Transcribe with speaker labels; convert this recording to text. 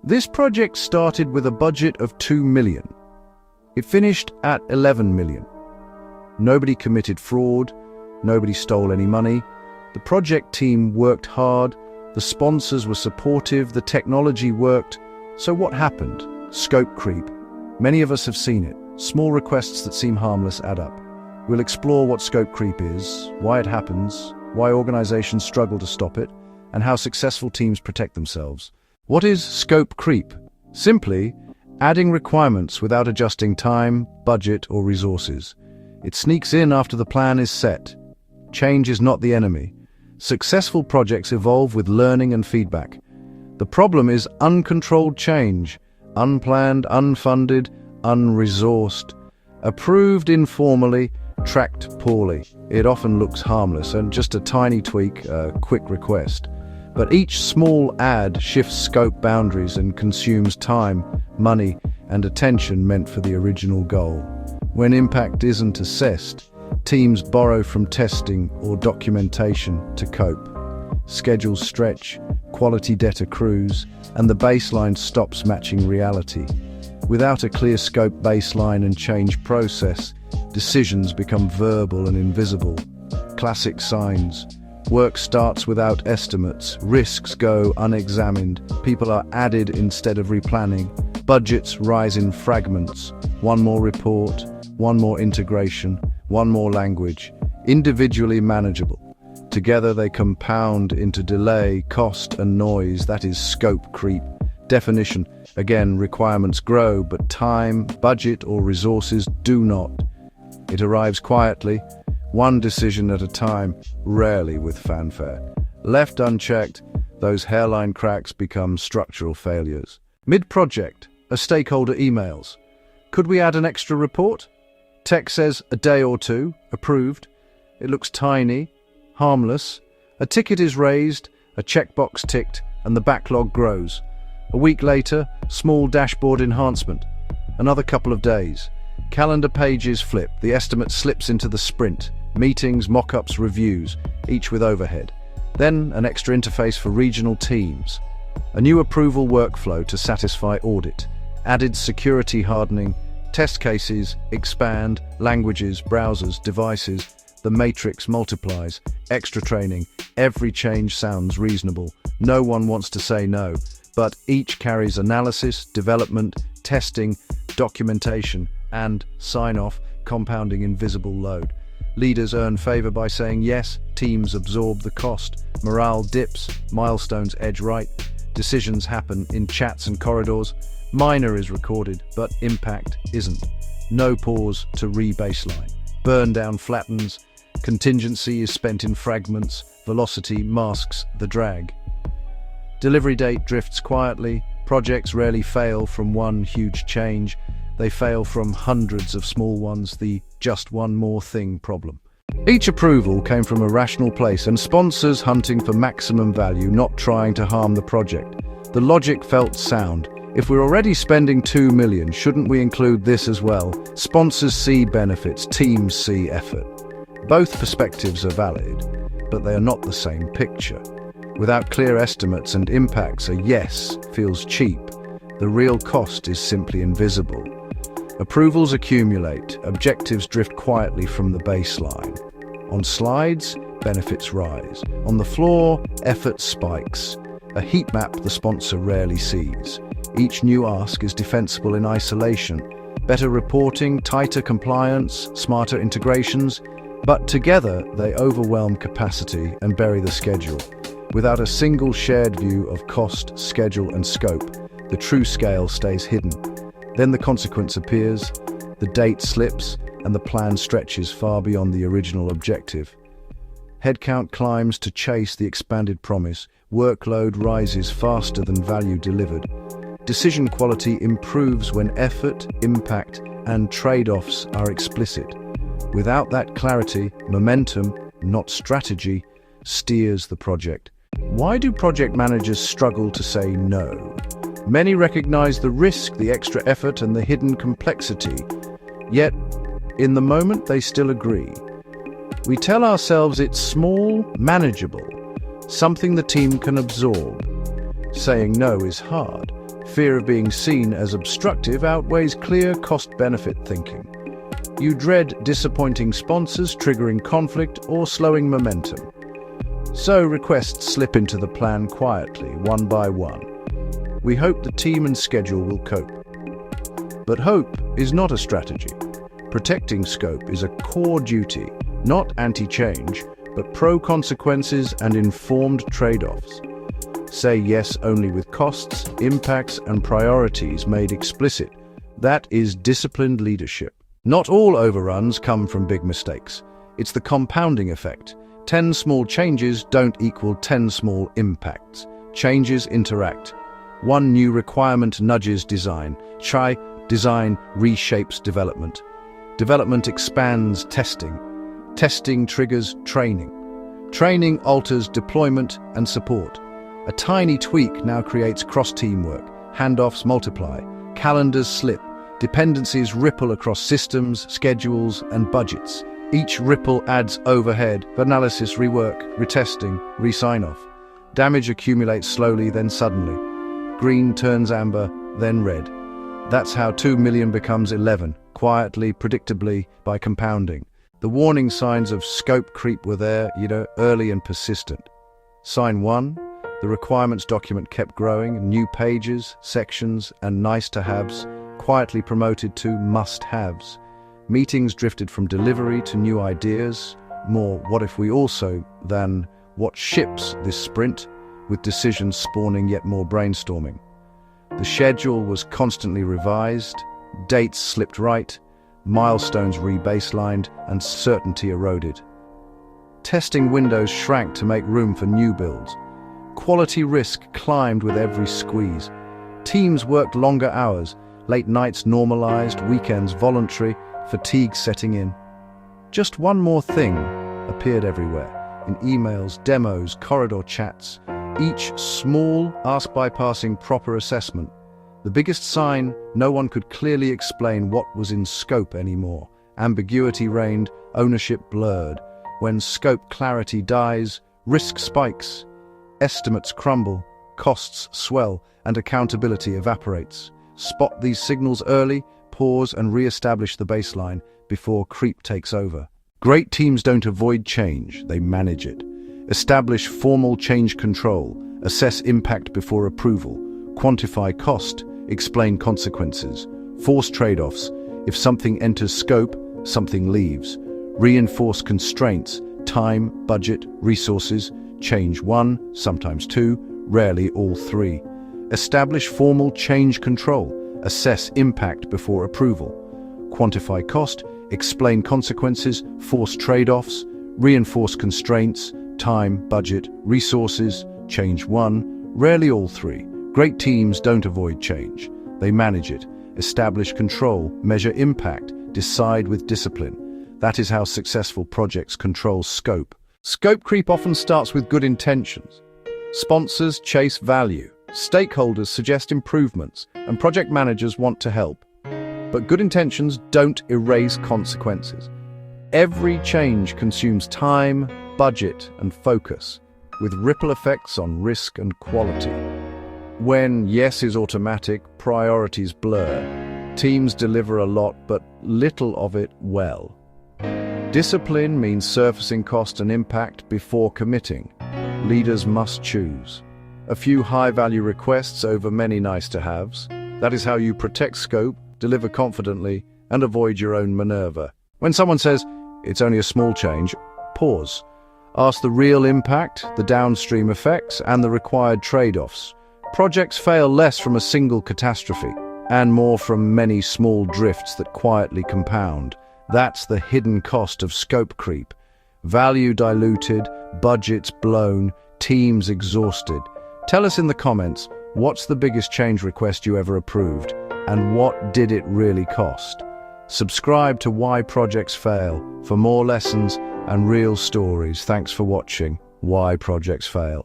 Speaker 1: This project started with a budget of 2 million. It finished at 11 million. Nobody committed fraud, nobody stole any money. The project team worked hard, the sponsors were supportive, the technology worked. So what happened? Scope creep. Many of us have seen it. Small requests that seem harmless add up. We'll explore what scope creep is, why it happens, why organizations struggle to stop it, and how successful teams protect themselves. What is scope creep? Simply, adding requirements without adjusting time, budget, or resources. It sneaks in after the plan is set. Change is not the enemy. Successful projects evolve with learning and feedback. The problem is uncontrolled change, unplanned, unfunded, unresourced, approved informally, tracked poorly. It often looks harmless and just a tiny tweak, a quick request. But each small add shifts scope boundaries and consumes time, money, and attention meant for the original goal. When impact isn't assessed, teams borrow from testing or documentation to cope. Schedules stretch, quality debt accrues, and the baseline stops matching reality. Without a clear scope baseline and change process, decisions become verbal and invisible. Classic signs. Work starts without estimates, risks go unexamined, people are added instead of replanning, budgets rise in fragments, one more report, one more integration, one more language, individually manageable. Together they compound into delay, cost and noise. That is scope creep. Definition. Again, requirements grow, but time, budget or resources do not. It arrives quietly, one decision at a time, rarely with fanfare. Left unchecked, those hairline cracks become structural failures. Mid-project, a stakeholder emails. Could we add an extra report? Tech says a day or two, approved. It looks tiny, harmless. A ticket is raised, a checkbox ticked, and the backlog grows. A week later, small dashboard enhancement. Another couple of days. Calendar pages flip, the estimate slips into the sprint. Meetings, mock-ups, reviews, each with overhead. Then an extra interface for regional teams. A new approval workflow to satisfy audit. Added security hardening, test cases, expand, languages, browsers, devices. The matrix multiplies. Extra training. Every change sounds reasonable. No one wants to say no, but each carries analysis, development, testing, documentation, and sign-off, compounding invisible load. Leaders earn favor by saying yes, teams absorb the cost, morale dips, milestones edge right, decisions happen in chats and corridors, minor is recorded, but impact isn't. No pause to re-baseline. Burn down flattens, contingency is spent in fragments, velocity masks the drag. Delivery date drifts quietly, projects rarely fail from one huge change. They fail from hundreds of small ones, the just one more thing problem. Each approval came from a rational place and sponsors hunting for maximum value, not trying to harm the project. The logic felt sound. If we're already spending 2 million, shouldn't we include this as well? Sponsors see benefits, teams see effort. Both perspectives are valid, but they are not the same picture. Without clear estimates and impacts, a yes feels cheap. The real cost is simply invisible. Approvals accumulate, objectives drift quietly from the baseline. On slides, benefits rise. On the floor, effort spikes. A heat map the sponsor rarely sees. Each new ask is defensible in isolation. Better reporting, tighter compliance, smarter integrations, but together they overwhelm capacity and bury the schedule. Without a single shared view of cost, schedule and scope, the true scale stays hidden. Then the consequence appears, the date slips, and the plan stretches far beyond the original objective. Headcount climbs to chase the expanded promise, workload rises faster than value delivered. Decision quality improves when effort, impact, and trade-offs are explicit. Without that clarity, momentum, not strategy, steers the project. Why do project managers struggle to say no? Many recognize the risk, the extra effort, and the hidden complexity. Yet, in the moment, they still agree. We tell ourselves it's small, manageable, something the team can absorb. Saying no is hard, Fear of being seen as obstructive outweighs clear cost-benefit thinking. You dread disappointing sponsors, triggering conflict, or slowing momentum. So requests slip into the plan quietly, one by one. We hope the team and schedule will cope. But hope is not a strategy. Protecting scope is a core duty, not anti-change, but pro-consequences and informed trade-offs. Say yes only with costs, impacts, and priorities made explicit. That is disciplined leadership. Not all overruns come from big mistakes. It's the compounding effect. 10 small changes don't equal 10 small impacts. Changes interact. One new requirement nudges design. Design reshapes development. Development expands testing. Testing triggers training. Training alters deployment and support. A tiny tweak now creates cross-teamwork. Handoffs multiply. Calendars slip. Dependencies ripple across systems, schedules, and budgets. Each ripple adds overhead, analysis, rework, retesting, re-sign-off. Damage accumulates slowly, then suddenly. Green turns amber, then red. That's how 2 million becomes 11, quietly, predictably, by compounding. The warning signs of scope creep were there, early and persistent. Sign 1, the requirements document kept growing, new pages, sections, and nice-to-haves, quietly promoted to must-haves. Meetings drifted from delivery to new ideas, more what if we also than what ships this sprint, with decisions spawning yet more brainstorming. The schedule was constantly revised, dates slipped right, milestones rebaselined, and certainty eroded. Testing windows shrank to make room for new builds. Quality risk climbed with every squeeze. Teams worked longer hours, late nights normalized, weekends voluntary, fatigue setting in. Just one more thing appeared everywhere, in emails, demos, corridor chats, each small, ask-bypassing proper assessment. The biggest sign, no one could clearly explain what was in scope anymore. Ambiguity reigned, ownership blurred. When scope clarity dies, risk spikes. Estimates crumble, costs swell, and accountability evaporates. Spot these signals early, pause and re-establish the baseline before creep takes over. Great teams don't avoid change, they manage it. Establish formal change control, assess impact before approval, quantify cost, explain consequences, force trade-offs. If something enters scope, something leaves. Reinforce constraints, time, budget, resources, change 1, sometimes 2, rarely all 3. Establish formal change control, assess impact before approval, quantify cost, explain consequences, force trade-offs, reinforce constraints, time, budget, resources, change 1, rarely all 3. Great teams don't avoid change. They manage it, establish control, measure impact, decide with discipline. That is how successful projects control scope. Scope creep often starts with good intentions. Sponsors chase value, stakeholders suggest improvements, and project managers want to help. But good intentions don't erase consequences. Every change consumes time, budget, and focus, with ripple effects on risk and quality. When yes is automatic, priorities blur. Teams deliver a lot, but little of it well. Discipline means surfacing cost and impact before committing. Leaders must choose. A few high-value requests over many nice-to-haves. That is how you protect scope, deliver confidently, and avoid your own Minerva. When someone says, it's only a small change, pause. Ask the real impact, the downstream effects, and the required trade-offs. Projects fail less from a single catastrophe, and more from many small drifts that quietly compound. That's the hidden cost of scope creep. Value diluted, budgets blown, teams exhausted. Tell us in the comments, what's the biggest change request you ever approved, and what did it really cost? Subscribe to Why Projects Fail for more lessons and real stories. Thanks for watching Why Projects Fail.